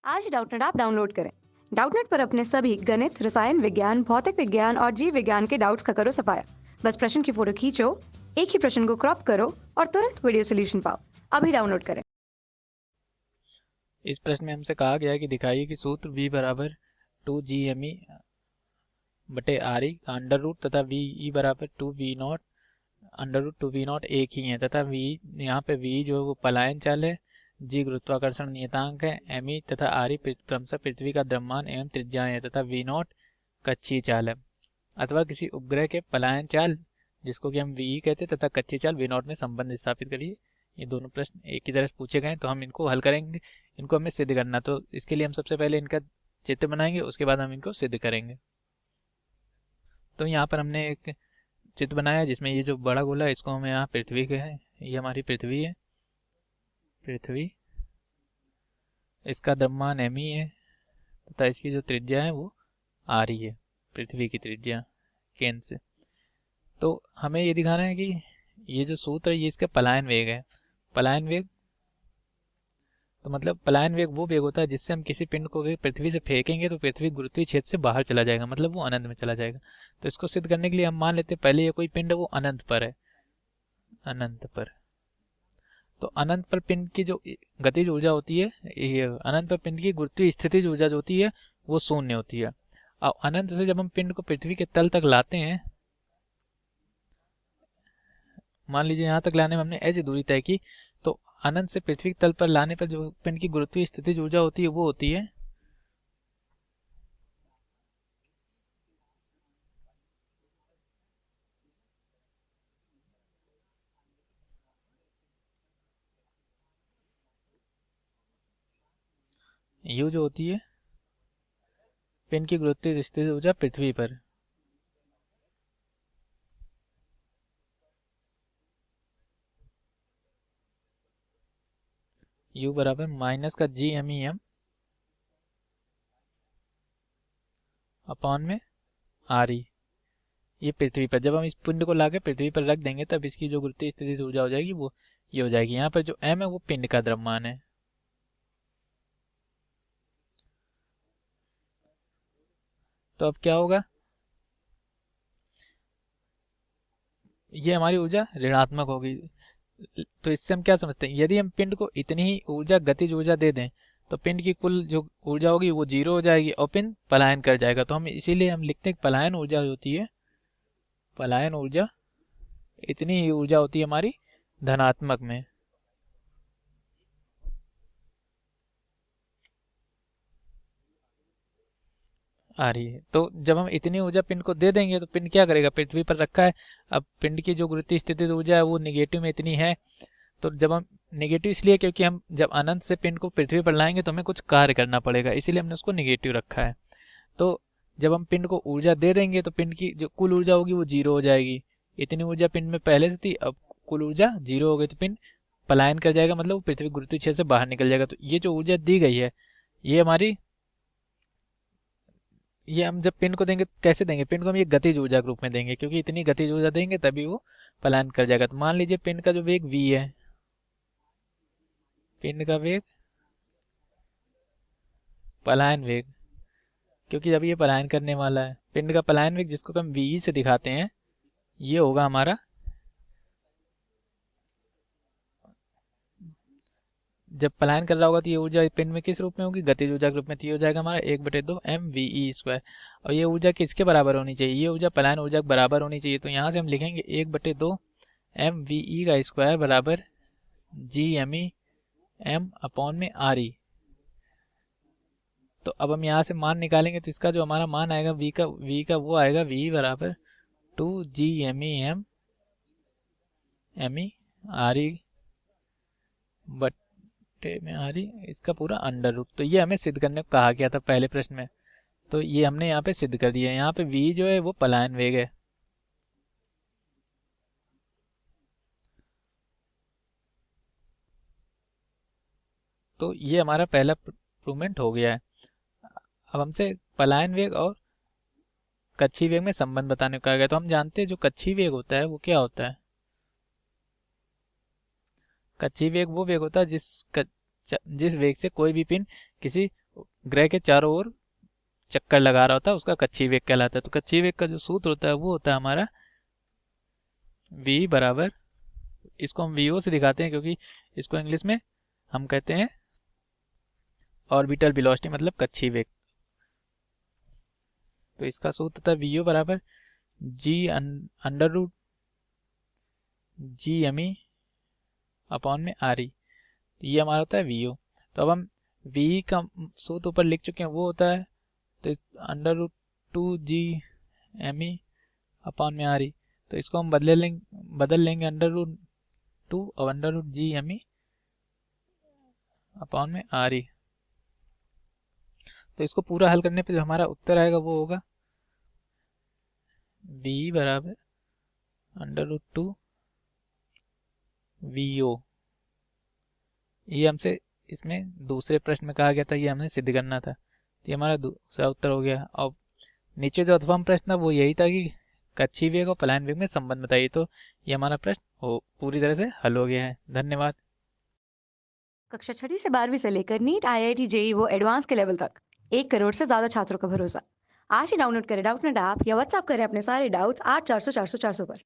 आज Doubtnut app download करें। Doubtnut पर अपने सभी गणित, रसायन विज्ञान, भौतिक विज्ञान और जीव विज्ञान के डाउट्स का करो सफाया। बस प्रश्न की फोटो खींचो, एक ही प्रश्न को क्रॉप करो और तुरंत वीडियो सोल्यूशन पाओ। अभी डाउनलोड करें। इस प्रश्न में हमसे कहा गया है कि दिखाइए कि सूत्र v बराबर 2GME बटे आर ई का अंडर रूट तथा वी ई बराबर 2V0 अंडर रूट 2V0 एक ही है तथा v यहाँ पे v जो है वो पलायन चाल है, g गुरुत्वाकर्षण नियतांक है, एम ई तथा आर ई क्रमशः पृथ्वी का द्रव्यमान एवं त्रिज्याएं है तथा V0 कक्षीय चाल है अथवा किसी उपग्रह के पलायन चाल जिसको कि हम वी कहते हैं तथा कच्ची चाल V0 में संबंध स्थापित करिए। ये दोनों प्रश्न एक ही तरह से पूछे गए तो हम इनको हल करेंगे। इनको हमें सिद्ध करना, तो इसके लिए हम सबसे पहले इनका चित्र बनाएंगे, उसके बाद हम इनको सिद्ध करेंगे। तो यहाँ पर हमने एक चित्र बनाया जिसमें ये जो बड़ा गोला है इसको हम यहाँ पृथ्वी के है, ये हमारी पृथ्वी है, पृथ्वी, इसका द्रव्यमान एम ही है तथा इसकी जो त्रिज्या है वो आर ही है, पृथ्वी की त्रिज्या केंद्र से। तो हमें ये दिखाना है कि ये जो सूत्र है ये इसका पलायन वेग है। पलायन वेग तो मतलब पलायन वेग वो वेग होता है जिससे हम किसी पिंड को पृथ्वी से फेंकेंगे तो पृथ्वी गुरुत्वीय क्षेत्र से बाहर चला जाएगा, मतलब वो अनंत में चला जाएगा। तो इसको सिद्ध करने के लिए हम मान लेते हैं पहले ये कोई पिंड है वो अनंत पर है, अनंत पर। तो अनंत पर पिंड की जो गतिज ऊर्जा होती है, ये अनंत पर पिंड की गुरुत्वीय स्थितिज ऊर्जा जो होती है वो शून्य होती है। और अनंत से जब हम पिंड को पृथ्वी के तल तक लाते हैं, मान लीजिए यहाँ तक लाने में हमने ऐसी दूरी तय की, तो अनंत से पृथ्वी तल पर लाने पर जो पिंड की गुरुत्वीय स्थितिज ऊर्जा होती है वो होती है यू, जो होती है पिंड की गुरुत्वीय स्थितिज ऊर्जा पृथ्वी पर। यू बराबर माइनस का GMEM अपॉन में आर ई, ये पृथ्वी पर। जब हम इस पिंड को लाके पृथ्वी पर रख देंगे तब इसकी जो गुरुत्वीय स्थितिज ऊर्जा हो जाएगी वो ये हो जाएगी। यहाँ पर जो m है वो पिंड का द्रव्यमान है। तो अब क्या होगा, ये हमारी ऊर्जा ऋणात्मक होगी। तो इससे हम क्या समझते हैं, यदि हम पिंड को इतनी ही ऊर्जा गतिज ऊर्जा दे दें तो पिंड की कुल जो ऊर्जा होगी वो 0 हो जाएगी और पिंड पलायन कर जाएगा। तो हम इसीलिए हम लिखते हैं पलायन ऊर्जा जो होती है, पलायन ऊर्जा इतनी ही ऊर्जा होती है हमारी धनात्मक में। आ रही है। तो जब हम इतनी ऊर्जा पिंड को दे देंगे तो पिंड क्या करेगा, पृथ्वी पर रखा है, अब पिंड की जो गुरुत्वीय स्थितिज ऊर्जा है वो निगेटिव में इतनी है। तो जब हम नेगेटिव इसलिए क्योंकि हम जब अनंत से पिंड को पृथ्वी पर लाएंगे तो हमें कुछ कार्य करना पड़ेगा, इसीलिए हमने उसको निगेटिव रखा है। तो जब हम पिंड को ऊर्जा दे देंगे तो पिंड की जो कुल ऊर्जा होगी वो 0 हो जाएगी। इतनी ऊर्जा पिंड में पहले से थी, अब कुल ऊर्जा 0 हो गई तो पिंड पलायन कर जाएगा, मतलब वो पृथ्वी गुरुत्वीय क्षेत्र से बाहर निकल जाएगा। तो ये जो ऊर्जा दी गई है ये हमारी, ये हम जब पिंड को देंगे तो कैसे देंगे, पिंड को हम ये गतिज ऊर्जा के रूप में देंगे क्योंकि इतनी गतिज ऊर्जा देंगे तभी वो पलायन कर जाएगा। तो मान लीजिए पिंड का जो वेग v है, पिंड का वेग पलायन वेग, क्योंकि जब ये पलायन करने वाला है, पिंड का पलायन वेग जिसको हम वी से दिखाते हैं ये होगा हमारा, जब पलायन कर रहा होगा तो ये ऊर्जा पिंड में किस रूप में होगी, गतिज ऊर्जा के रूप में। तो ये हो जाएगा हमारा 1/2 MVE²। और ये ऊर्जा किसके बराबर होनी चाहिए, ये ऊर्जा पलायन ऊर्जा के बराबर होनी चाहिए। तो यहाँ से हम लिखेंगे 1/2 MVE² बराबर GME/m अपॉन में RE। तो अब हम यहाँ से मान निकालेंगे तो इसका जो हमारा मान आएगा v का वो आएगा v बराबर 2GMEM RE बटे में RE, इसका पूरा अंडर रूट। तो ये हमें सिद्ध करने को कहा गया था पहले प्रश्न में, तो ये हमने यहाँ पे सिद्ध कर दिया है। यहाँ पे v जो है वो पलायन वेग है। तो ये हमारा पहला प्रूवमेंट हो गया है। अब हमसे पलायन वेग और कक्षीय वेग में संबंध बताने को कहा गया। तो हम जानते हैं जो कक्षीय वेग होता है वो क्या होता है, कक्षीय वेग वो वेग होता है जिस वेग से कोई भी पिंड किसी ग्रह के चारों ओर चक्कर लगा रहा होता है, उसका कच्छी वेग कहलाता है। तो कच्छी वेग का जो सूत्र होता है वो होता है हमारा v बराबर, इसको हम vo से दिखाते हैं क्योंकि इसको इंग्लिश में हम कहते हैं ऑर्बिटल वेलोसिटी, मतलब कच्छी वेग। तो इसका सूत्र था vo बराबर g under root G M E upon में आर ई। तो ये हमारा होता है vo। तो अब हम v का सूत्र ऊपर लिख चुके हैं, वो होता है तो under root 2g me upon में आर ई। तो इसको हम बदल लेंगे अंडर रूट 2 और under root g me upon में आर ई। तो इसको पूरा हल करने पे जो हमारा उत्तर आएगा वो होगा v बराबर अंडर रूट 2 vo। ये हमसे इसमें दूसरे प्रश्न में कहा गया था, ये हमने सिद्ध करना था। तो ये हमारा दूसरा उत्तर हो गया। और नीचे जो अथवा प्रश्न था वो यही था कि कच्छी वेग और पलायन वेग में संबंध बताइए। तो ये हमारा प्रश्न पूरी तरह से हल हो गया है। धन्यवाद। कक्षा 6वीं से 12वीं से लेकर नीट, IIT, JEE वो एडवांस के लेवल तक 1 करोड़ से ज्यादा छात्रों का भरोसा। आज ही डाउनलोड करें डाउटनेट ऐप या व्हाट्सएप करें अपने सारे डाउट्स 8400 400 400 पर।